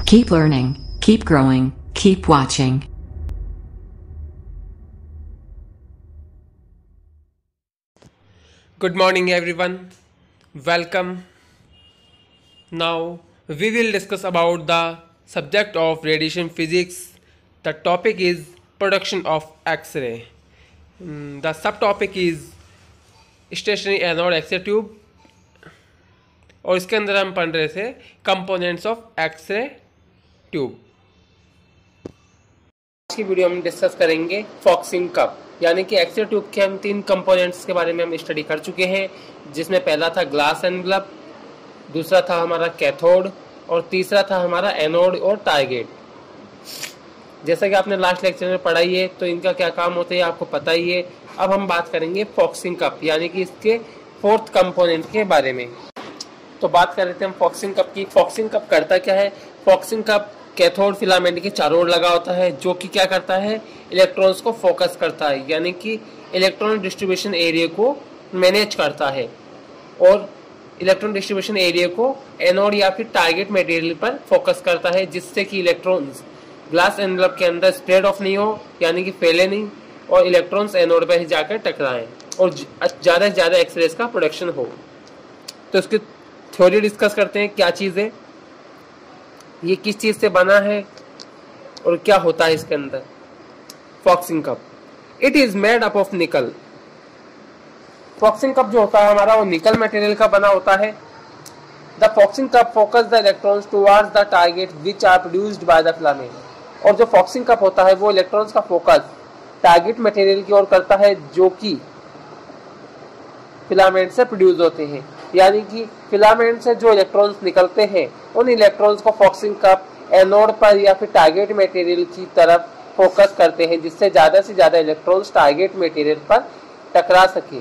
Keep learning, keep growing, keep watching. Good morning everyone. Welcome. Now we will discuss about the subject of radiation physics. The topic is production of X-ray. The subtopic is stationary anode X-ray tube और इसके अंदर हम पढ़ रहे थे components of x-ray tube. आज की video में डिस्कस करेंगे फॉक्सिंग कप, यानी कि एक्स-रे ट्यूब के हम 3 कंपोनेंट्स के बारे में हम स्टडी कर चुके हैं, जिसमें पहला था ग्लास एनवलप, दूसरा था हमारा कैथोड और तीसरा था हमारा एनोड और टारगेट। जैसा कि आपने लास्ट लेक्चर में पढ़ा ही है, तो इनका क्या काम होता है आपको पता ही है। अब हम बात करेंगे फॉक्सिंग कप, यानी कि इसके 4th कंपोनेंट के बारे में। तो बात कर रहे थे हम फॉक्सिंग कप की। फॉक्सिंग कप करता क्या है? फॉक्सिंग कप कैथोड फिलामेंट के चारों ओर लगा होता है, जो कि क्या करता है, इलेक्ट्रॉन्स को फोकस करता है, यानी कि इलेक्ट्रॉन डिस्ट्रीब्यूशन एरिया को मैनेज करता है और इलेक्ट्रॉन डिस्ट्रीब्यूशन एरिया को एनोड या फिर टारगेट मटेरियल पर फोकस करता है, जिससे कि इलेक्ट्रॉन्स ग्लास एनवलप के अंदर स्प्रेड ऑफ नहीं हो, यानी कि फैले नहीं, और इलेक्ट्रॉन्स एनोड पर ही जाकर टकराएं और ज़्यादा से ज़्यादा एक्सरेज का प्रोडक्शन हो। तो इसकी थ्योरी डिस्कस करते हैं, क्या चीज़ है, ये किस चीज़ से बना है और क्या होता है इसके अंदर। फॉक्सिंग cup, it is made up of निकल। फॉक्सिंग कप जो होता है हमारा, वो निकल मटेरियल का बना होता है। The focusing cup focus the electrons towards the target which are produced by the filament. और जो फॉक्सिंग कप होता है वो इलेक्ट्रॉन्स का फोकस टारगेट मटेरियल की ओर करता है, जो कि फिलामेंट से प्रोड्यूस होते हैं, यानी कि फिलामेंट से जो इलेक्ट्रॉन्स निकलते हैं उन इलेक्ट्रॉन्स को फॉक्सिंग कप एनोड पर या फिर टारगेट मटेरियल की तरफ फोकस करते हैं, जिससे ज़्यादा से ज़्यादा इलेक्ट्रॉन्स टारगेट मटेरियल पर टकरा सके।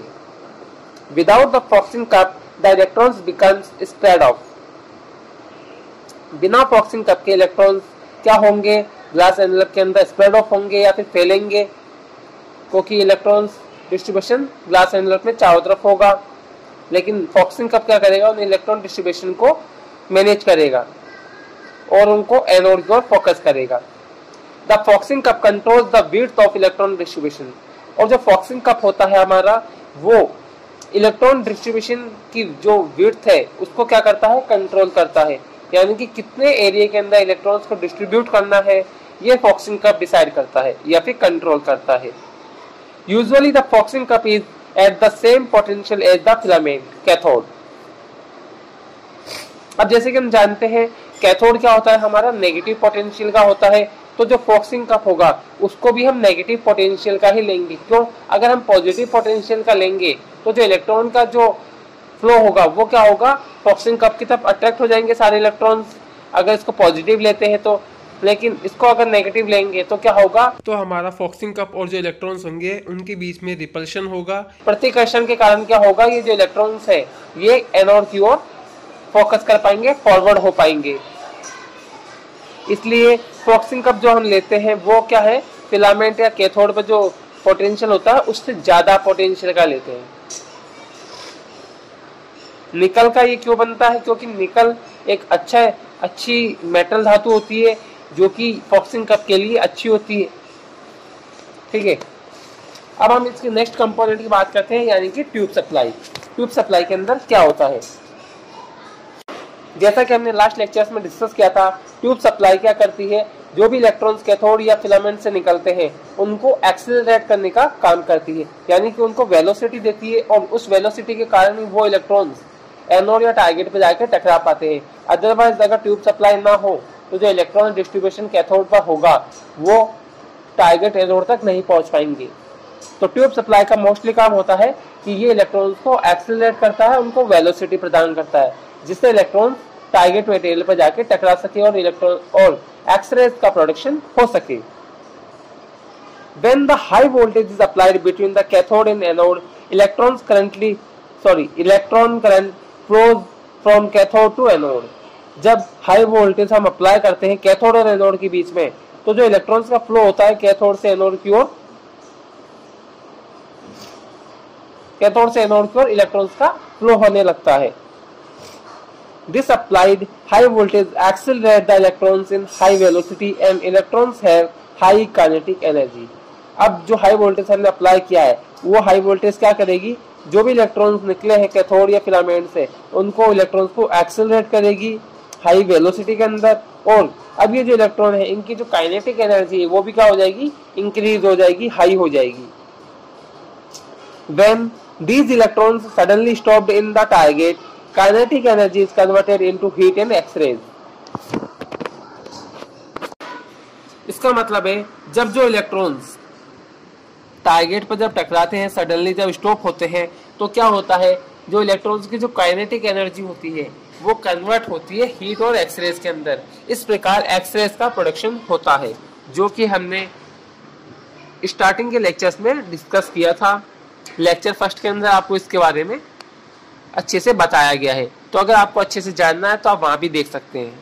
Without the focusing cup the electrons becomes spread of. बिना फॉक्सिंग कप के इलेक्ट्रॉन्स क्या होंगे, ग्लास एनवलप के अंदर स्प्रेड ऑफ होंगे या फिर फैलेंगे, क्योंकि इलेक्ट्रॉन्स डिस्ट्रीब्यूशन ग्लास एनवलप में चारों तरफ होगा। लेकिन फॉक्सिंग कप क्या करेगा, उन इलेक्ट्रॉन डिस्ट्रीब्यूशन को मैनेज करेगा और उनको एनोड की ओर फोकस करेगा। The focusing cup controls the width of electron distribution. और जो फॉक्सिंग कप होता है हमारा, वो इलेक्ट्रॉन डिस्ट्रीब्यूशन की जो विड्थ है उसको क्या करता है, कंट्रोल करता है, यानी कि कितने एरिया के अंदर इलेक्ट्रॉन्स को डिस्ट्रीब्यूट करना है ये फॉक्सिंग कप डिसाइड करता है या फिर कंट्रोल करता है। Usually the focusing cup is at the same potential as the filament cathode। अब जैसे कि हम जानते हैं कैथोड क्या होता है हमारा, नेगेटिव पोटेंशियल का होता है, तो जो फॉक्सिंग कप होगा उसको भी हम नेगेटिव पोटेंशियल का ही लेंगे। क्यों? अगर हम पॉजिटिव पोटेंशियल का लेंगे तो जो इलेक्ट्रॉन का जो फ्लो होगा वो क्या होगा, फॉक्सिंग कप की तरफ अट्रैक्ट हो जाएंगे सारे इलेक्ट्रॉन्स, अगर इसको पॉजिटिव लेते हैं तो। लेकिन इसको अगर नेगेटिव लेंगे तो क्या होगा, तो हमारा फॉक्सिंग कप और जो इलेक्ट्रॉन्स होंगे उनके बीच में रिपल्शन होगा। प्रतिकर्षण के कारण क्या होगा, ये जो इलेक्ट्रॉन्स है ये एनोड की ओर फोकस कर पाएंगे, फॉरवर्ड हो पाएंगे। इसलिए फॉक्सिंग कप जो हम लेते हैं वो क्या है, फिलामेंट या कैथोड पर जो पोटेंशियल होता है उससे ज्यादा पोटेंशियल का लेते हैं। निकल का ये क्यों बनता है, क्योंकि निकल एक अच्छी मेटल धातु होती है जो कि फॉक्सिंग कप के लिए अच्छी होती है। ठीक है, अब हम इसके नेक्स्ट कंपोनेंट की बात करते हैं, यानी कि ट्यूब सप्लाई। ट्यूब सप्लाई के अंदर क्या होता है, जैसा कि हमने लास्ट लेक्चर्स में डिस्कस किया था, ट्यूब सप्लाई क्या करती है, जो भी इलेक्ट्रॉन्स कैथोड या फिलामेंट से निकलते हैं उनको एक्सेलरेट करने का काम करती है, यानी कि उनको वेलोसिटी देती है और उस वेलोसिटी के कारण ही वो इलेक्ट्रॉन्स एनोड या टारगेट पे जाकर टकरा पाते हैं। अदरवाइज अगर ट्यूब सप्लाई ना हो तो जो इलेक्ट्रॉन डिस्ट्रीब्यूशन कैथोड पर होगा वो टारगेट एनोड तक नहीं पहुंच पाएंगे। तो ट्यूब सप्लाई का मोस्टली काम होता है कि ये इलेक्ट्रॉन्स को एक्सेलरेट करता है, उनको वेलोसिटी प्रदान करता है, जिससे इलेक्ट्रॉन टारगेट मटेरियल पर जाके टकरा सके और इलेक्ट्रॉन और एक्सरेज का प्रोडक्शन हो सके। When the high voltage is applied between the cathode and anode, electron current flows from cathode to anode। जब हाई वोल्टेज हम अप्लाई करते हैं कैथोड और एनोड के बीच में, तो जो इलेक्ट्रॉन्स का फ्लो होता है कैथोड से एनोड की ओर, कैथोड से एनोड की ओर इलेक्ट्रॉन्स का फ्लो होने लगता है। This applied high voltage accelerate the electrons in high velocity and electrons have high kinetic energy. अब जो हाई वोल्टेज हमने अप्लाई किया है वो हाई वोल्टेज क्या करेगी, जो भी इलेक्ट्रॉन्स निकले हैं कैथोड या फिलामेंट से उनको इलेक्ट्रॉन्स को एक्सेलरेट करेगी हाई वेलोसिटी के अंदर, और अब ये जो इलेक्ट्रॉन है इनकी जो काइनेटिक एनर्जी है वो भी क्या हो जाएगी, इंक्रीज हो जाएगी, हाई हो जाएगी. When these electrons suddenly stopped in the target, kinetic energy is converted into heat and X-rays. इसका मतलब है जब जो इलेक्ट्रॉन्स टारगेट पर जब टकराते हैं, सडनली जब स्टॉप होते हैं, तो क्या होता है, जो इलेक्ट्रॉन्स की जो काइनेटिक एनर्जी होती है वो कन्वर्ट होती है हीट और एक्सरेज के अंदर. इस प्रकार एक्सरेज का प्रोडक्शन होता है, जो कि हमने स्टार्टिंग के लेक्चर्स में डिस्कस किया था. लेक्चर फर्स्ट के अंदर आपको इसके बारे में अच्छे से बताया गया है, तो अगर आपको अच्छे से जानना है तो आप वहां भी देख सकते हैं.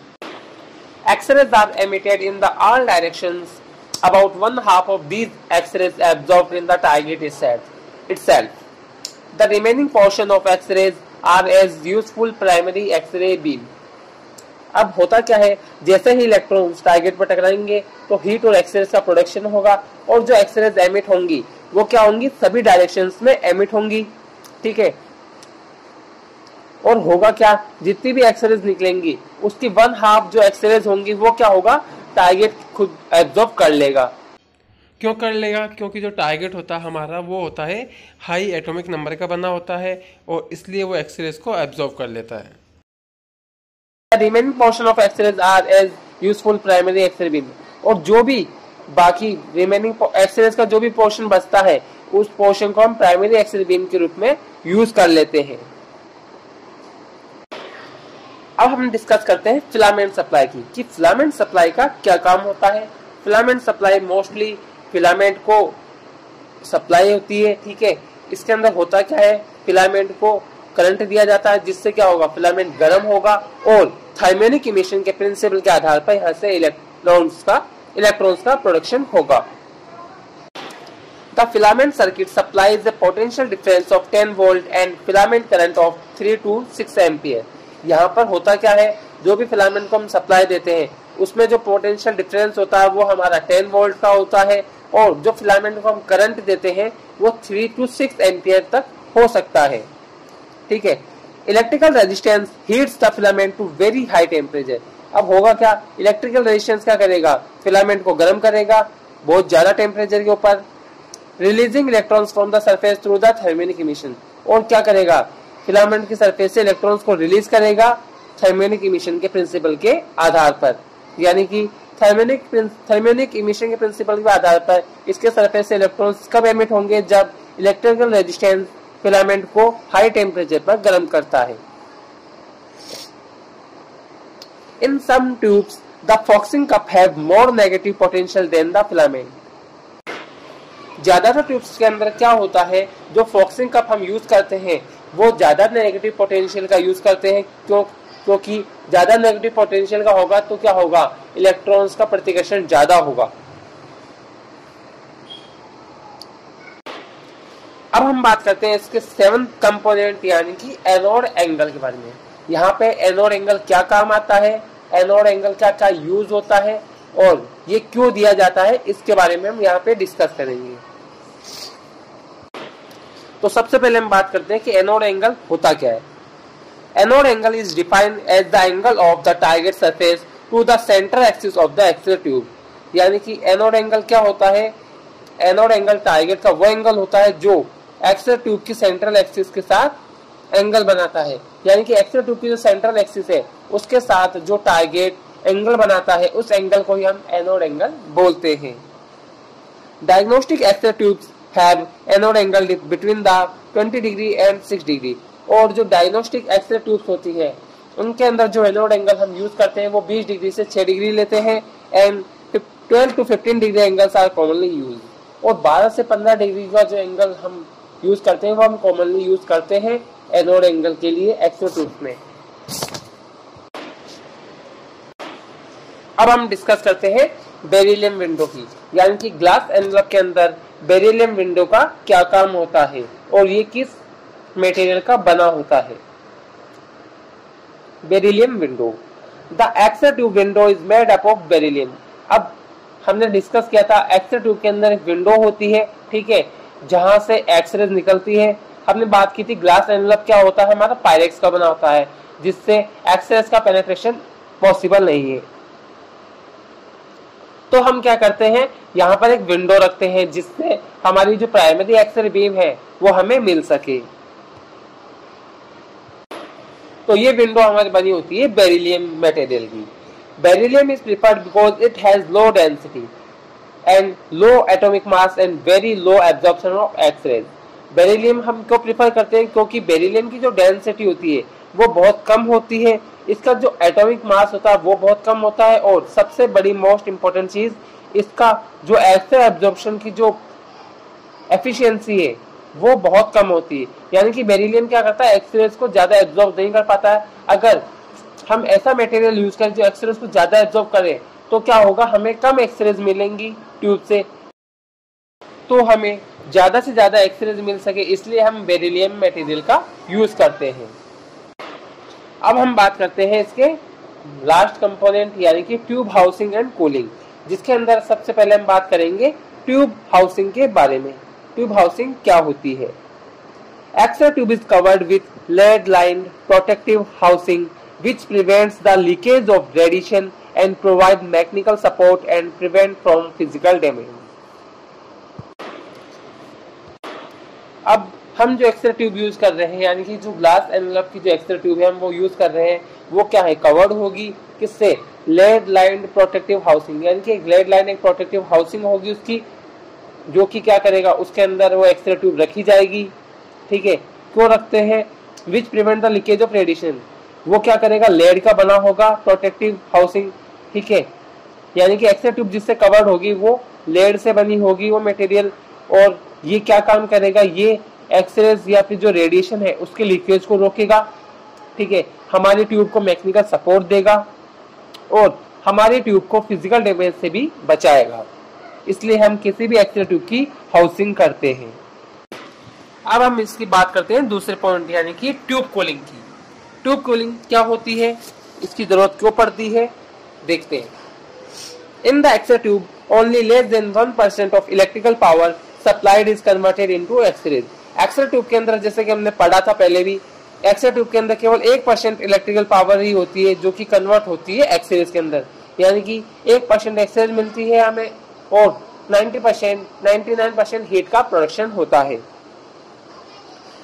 X-rays are emitted in the all directions. About 1/2 of these X-rays absorbed in the target itself. The remaining portion of X-rays are as useful primary X-ray beam. अब होता क्या है, जैसे ही इलेक्ट्रॉन्स टारगेट पर टकराएंगे तो हीट और एक्सरेज का production होगा, और जो एक्सरेज एमिट होंगी वो क्या होंगी, सभी डायरेक्शंस में एमिट होंगी. ठीक है, और होगा क्या, जितनी भी एक्सरेज निकलेंगी उसकी 1/2 जो एक्सरेज होंगी वो क्या होगा, टारगेट खुद एब्जॉर्ब कर लेगा. क्यों कर लेगा, क्योंकि जो टारगेट होता है हमारा वो होता है हाई एटॉमिक नंबर का बना होता है, और इसलिए वो एक्सरेज को एब्जॉर्ब कर लेता है. Remaining portion of X-rays are as useful primary X-ray beam. और जो भी बाकी रिमेनिंग एक्सरेज का जो भी पोर्शन बचता है उस पोर्शन को हम प्राइमरी एक्सरे बीम के रूप में यूज कर लेते हैं. अब हम डिस्कस करते हैं फिलामेंट सप्लाई की, कि फिलामेंट सप्लाई का क्या काम होता है. फिलामेंट सप्लाई मोस्टली फिलामेंट को सप्लाई होती है. ठीक है, इसके अंदर होता क्या है, फिलामेंट को करंट दिया जाता है, जिससे क्या होगा, फिलामेंट गर्म होगा, और थर्मियोनिक इमिशन के प्रिंसिपल के आधार पर यहाँ से इलेक्ट्रॉन्स का प्रोडक्शन होगा. The filament circuit supplies a potential difference of 10 volt and filament current of 3 to 6 ampere. यहाँ पर होता क्या है, जो भी फिलामेंट को हम सप्लाई देते हैं उसमें जो पोटेंशियल डिफरेंस होता है वो हमारा 10 वोल्ट का होता है, और जो फिलामेंट को हम करंट देते हैं वो 3 to 6 एम्पियर तक हो सकता है. ठीक है, electrical resistance heats the filament to very high temperature. अब होगा क्या, इलेक्ट्रिकल रेजिस्टेंस क्या करेगा, फिलामेंट को गर्म करेगा बहुत ज्यादा टेम्परेचर के ऊपर, releasing electrons from the surface through the thermionic emission. और क्या करेगा, फिलामेंट की सरफेस से इलेक्ट्रॉन्स को रिलीज करेगा थर्मियोनिक इमिशन के प्रिंसिपल के आधार पर. यानी कि थर्मियोनिक इमिशन के प्रिंसिपल के आधार पर इसके सरफेस से इलेक्ट्रॉन्स कब एमिट होंगे, जब इलेक्ट्रिकल रेजिस्टेंस फिलामेंट को हाई टेम्परेचर पर गर्म करता है. In some tubes, the Foxing cup have more negative potential than the filament. ज्यादातर ट्यूब्स के अंदर क्या होता है, जो फॉक्सिंग कप हम यूज करते हैं वो ज्यादा नेगेटिव पोटेंशियल का यूज करते हैं. क्योंकि ज्यादा नेगेटिव पोटेंशियल का होगा तो क्या होगा, इलेक्ट्रॉन्स का प्रतिकर्षण ज्यादा होगा. अब हम बात करते हैं इसके 7th कंपोनेंट यानी कि एनोड एंगल के बारे में. यहाँ पे एनोड एंगल क्या काम आता है, एनोड एंगल क्या क्या यूज होता है और ये क्यों दिया जाता है, इसके बारे में हम यहाँ पे डिस्कस करेंगे. तो सबसे पहले हम बात करते हैं कि एनोड एंगल होता क्या है. Anode angle is defined as the angle of the target surface to the centre axis of the X-ray tube. यानी कि एनोड एंगल क्या होता है, एनोड एंगल टारगेट का वो एंगल होता है जो एक्सरे ट्यूब की सेंट्रल एक्सिस के साथ एंगल बनाता है. यानी कि एक्सरे ट्यूब की जो सेंट्रल एक्सिस है उसके साथ जो टारगेट एंगल बनाता है उस एंगल को ही हम एनोड एंगल बोलते हैं. Diagnostic X-ray tubes have anode angle between the 20 degree and 6 degree. और जो डायग्नोस्टिक एक्सरे ट्यूब्स होती है उनके अंदर जो एनोड एंगल हम यूज करते हैं वो 20 डिग्री से 6 डिग्री लेते हैं, and 12 to 15 degree angles are commonly use. और 12 से 15 डिग्री का जो एंगल हम यूज करते हैं वो हम कॉमनली यूज करते हैं एनोड एंगल के लिए एक्सरे ट्यूब्स में. अब हम डिस्कस करते हैं बेरिलियम विंडो की, यानी कि ग्लास एनवलप के अंदर बेरिलियम विंडो का क्या काम होता है और ये किस मटेरियल का बना होता है. Beryllium window. The X-ray tube window is made up of beryllium. अब हमने डिस्कस किया था एक्सरे ट्यूब के अंदर एक विंडो होती है, ठीक है, जहां से एक्सरेज निकलती है। हमने बात की थी ग्लास एनवलप क्या होता है, हमारा पायरेक्स का बना होता है, जिससे एक्सरेज का पेनिट्रेशन पॉसिबल नहीं है। तो हम क्या करते हैं, यहाँ पर एक विंडो रखते हैं जिससे हमारी जो प्राइमरी एक्सरे बीम है वो हमें मिल सके। तो ये विंडो हमारी बनी होती है बेरिलियम मटेरियल की। Beryllium is preferred because it has low density and low atomic mass and very low absorption of X-rays. Beryllium हम क्यों प्रिफर करते हैं, क्योंकि बेरिलियम की जो डेंसिटी होती है वो बहुत कम होती है, इसका जो एटॉमिक मास होता है वो बहुत कम होता है, और सबसे बड़ी मोस्ट इंपॉर्टेंट चीज इसका जो एक्सरे एब्जॉर्प्शन की जो एफिशिएंसी है वो बहुत कम होती है। यानी कि बेरिलियम क्या करता है, एक्सरेज को ज्यादा एब्जॉर्ब नहीं कर पाता है। अगर हम ऐसा मटेरियल यूज करें जो एक्सरेज को ज्यादा एब्जॉर्ब करे तो क्या होगा, हमें कम एक्सरेज मिलेंगी ट्यूब से, तो हमें ज्यादा से ज्यादा एक्सरेज मिल सके, इसलिए हम बेरिलियम मटेरियल का यूज करते हैं। अब हम बात करते हैं इसके लास्ट कंपोनेंट यानी कि ट्यूब हाउसिंग एंड कूलिंग, जिसके अंदर सबसे पहले हम बात करेंगे ट्यूब हाउसिंग के बारे में। ट्यूब हाउसिंग क्या होती है? X-ray tube is covered with lead lined protective housing which prevents the leakage of radiation and provide mechanical support and prevent from physical damage। अब हम जो एक्सरे ट्यूब यूज कर रहे हैं यानी कि जो ग्लास एनवलप की जो एक्सरे ट्यूब है हम वो यूज कर रहे हैं, वो क्या है, कवर्ड होगी किससे, लेड लाइन्ड प्रोटेक्टिव हाउसिंग, यानी कि एक लेड लाइन एक प्रोटेक्टिव हाउसिंग होगी उसकी, जो कि क्या करेगा, उसके अंदर वो एक्सरे ट्यूब रखी जाएगी, ठीक है। क्यों रखते हैं, which prevent the leakage of radiation, वो क्या करेगा, लेड का बना होगा प्रोटेक्टिव हाउसिंग, ठीक है, यानी कि एक्सरे ट्यूब जिससे कवर्ड होगी वो लेड से बनी होगी वो मटेरियल, और ये क्या काम करेगा, ये एक्सरेज या फिर जो रेडिएशन है उसके लीकेज को रोकेगा, ठीक है, हमारी ट्यूब को मैकेनिकल सपोर्ट देगा और हमारी ट्यूब को फिजिकल डैमेज से भी बचाएगा, इसलिए हम किसी भी एक्सरे ट्यूब की हाउसिंग करते हैं। अब हम इसकी बात करते हैं दूसरे पॉइंट यानी कि ट्यूब कूलिंग की। ट्यूब कूलिंग क्या होती है, इसकी जरूरत क्यों पड़ती है, देखते हैं। In the X-ray tube only less than 1% of electrical power supplied is converted into X-rays. X-ray tube के अंदर जैसे कि हमने पढ़ा था पहले भी, एक्सरे ट्यूब के अंदर केवल 1% इलेक्ट्रिकल पावर ही होती है जो कि कन्वर्ट होती है एक्सरेज के अंदर, यानी कि 1% एक्सरेज मिलती है हमें और 99% हीट का प्रोडक्शन होता है।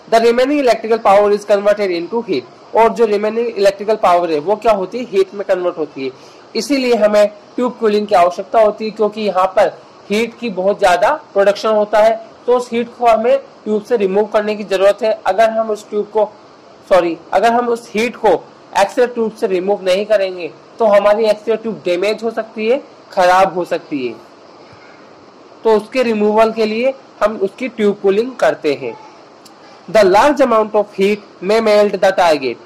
The remaining electrical power is converted into heat, और जो रिमेनिंग इलेक्ट्रिकल पावर है वो क्या होती है, हीट में कन्वर्ट होती है। इसीलिए हमें ट्यूब कूलिंग की आवश्यकता होती है, क्योंकि यहाँ पर हीट की बहुत ज्यादा प्रोडक्शन होता है, तो उस हीट को हमें ट्यूब से रिमूव करने की जरूरत है। अगर हम उस हीट को एक्सरे ट्यूब से रिमूव नहीं करेंगे तो हमारी एक्सरे ट्यूब डैमेज हो सकती है, खराब हो सकती है, तो उसके रिमूवल के लिए हम उसकी ट्यूब कूलिंग करते हैं। The large amount of heat में मेल्ट द टारगेट,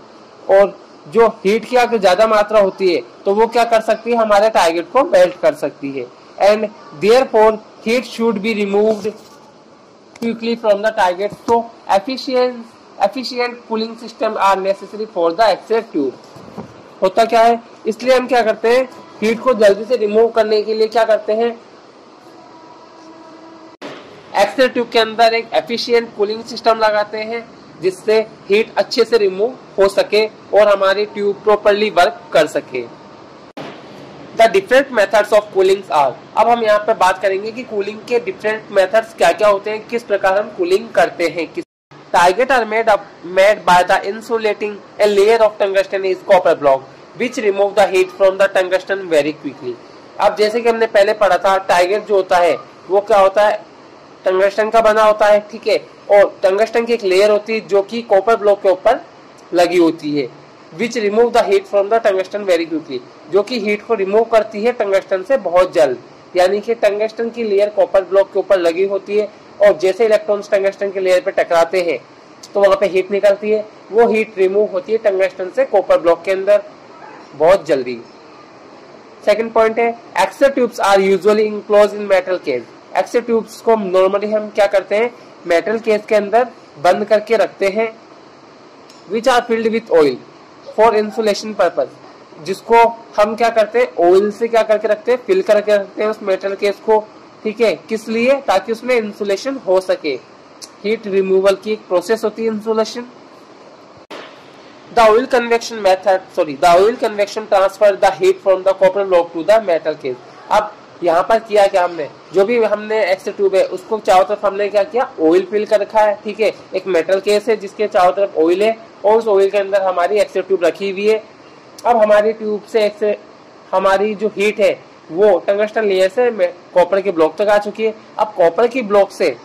और जो हीट की अगर ज्यादा मात्रा होती है तो वो क्या कर सकती है, हमारे टारगेट को मेल्ट कर सकती है। And therefore heat should be removed quickly from the target, so efficient cooling system are necessary for the X-ray tube. होता क्या है, इसलिए हम क्या करते हैं, हीट को जल्दी से रिमूव करने के लिए क्या करते हैं, एक्सरे ट्यूब के अंदर एक एफिशिएंट कूलिंग सिस्टम लगाते हैं जिससे हीट अच्छे से रिमूव हो सके और हमारी ट्यूब प्रॉपर्ली वर्क कर सके। The different methods of cooling are, अब हम यहाँ पे बात करेंगे कि कूलिंग के डिफरेंट मेथड्स क्या क्या होते हैं, किस प्रकार हम कूलिंग करते हैं। Target are made by the insulating a layer of tungsten is copper block which remove the heat from the tungsten very quickly. अब जैसे कि हमने पहले पढ़ा था, टारगेट जो होता है वो क्या होता है, टंगस्टन का बना होता है, ठीक है, और टंगस्टन की एक लेयर होती है जो कि कॉपर ब्लॉक के ऊपर लगी होती है, which remove the heat from the tungsten very quickly, जो कि हीट को रिमूव करती है टंगस्टन से बहुत जल्द। यानी कि टंगस्टन की लेयर कॉपर ब्लॉक के ऊपर लगी होती है और जैसे इलेक्ट्रॉन्स टंगस्टन की लेयर पे टकराते हैं तो वहां पे हीट निकलती है, वो हीट रिमूव होती है टंगस्टन से कॉपर ब्लॉक के अंदर बहुत जल्दी। सेकंड पॉइंट है, X-ray tubes are usually enclosed in metal cage. X-ray tubes को नॉर्मली हम क्या करते हैं, मेटल केस के अंदर बंद करके रखते हैं, which are filled with oil, for insulation purpose, जिसको हम क्या करते हैं, ऑयल से क्या करके रखते हैं, फिल करके रखते हैं उस मेटल केस को, ठीक है, किस लिए, ताकि उसमें इंसुलेशन हो सके। हीट रिमूवल की एक प्रोसेस होती है insulation. The oil convection transfer the heat from the copper block to the metal case। अब यहाँ पर किया क्या हमने, जो भी हमने एक्स ट्यूब है उसको चारों तरफ हमने क्या किया, ऑयल फिल कर रखा है, ठीक है, एक मेटल केस है जिसके चारों तरफ ऑयल है और उस ऑयल के अंदर हमारी एक्स ट्यूब रखी हुई है। अब हमारी ट्यूब से हमारी जो हीट है वो टंगस्टन लेयर से कॉपर के ब्लॉक तक आ चुकी है। अब कॉपर की ब्लॉक से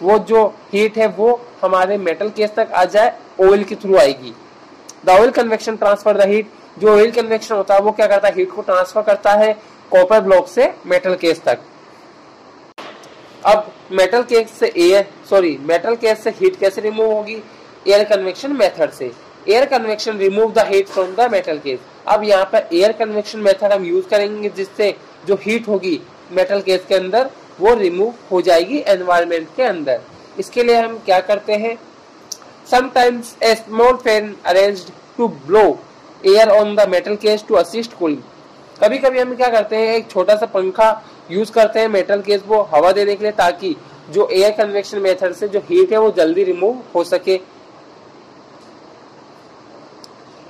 वो जो हीट है वो हमारे मेटल केस तक आ जाए, ऑयल के थ्रू आएगी। The oil convection transfer the heat, जो ऑयल कन्वेक्शन होता है वो क्या करता है, हीट को ट्रांसफर करता है कॉपर ब्लॉक से मेटल केस तक। अब मेटल केस से हीट कैसे रिमूव होगी, एयर कन्वेक्शन मेथड से। Air convection remove the heat from the metal case. अब यहाँ पर एयर कन्वेक्शन मेथड हम यूज करेंगे, जिससे जो हीट होगी मेटल केस के अंदर वो रिमूव हो जाएगी एनवायरनमेंट के अंदर। इसके लिए हम क्या करते हैं, sometimes a small fan arranged to blow air on the metal case to assist cooling। कभी कभी हम क्या करते हैं, एक छोटा सा पंखा यूज करते हैं मेटल केस को हवा देने के लिए, ताकि जो एयर कन्वेक्शन मेथड से जो हीट है वो जल्दी रिमूव हो सके।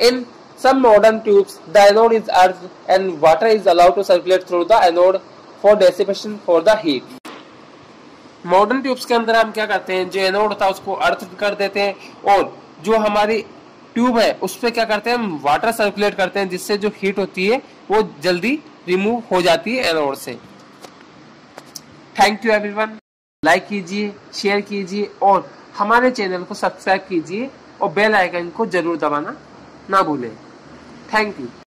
In some modern tubes, the anode is earthed and water is allowed to circulate through the anode for dissipation for the heat। Modern tubes के अंदर हम क्या करते हैं, जो एनोड होता है उसको अर्थ कर देते हैं और जो हमारी ट्यूब है उस पर क्या करते हैं, हम वाटर सर्कुलेट करते हैं, जिससे जो हीट होती है वो जल्दी रिमूव हो जाती है एनोड से। थैंक यू एवरीवन, लाइक कीजिए, शेयर कीजिए और हमारे चैनल को सब्सक्राइब कीजिए और बेल आइकन को जरूर दबाना ना भूलें। Thank you.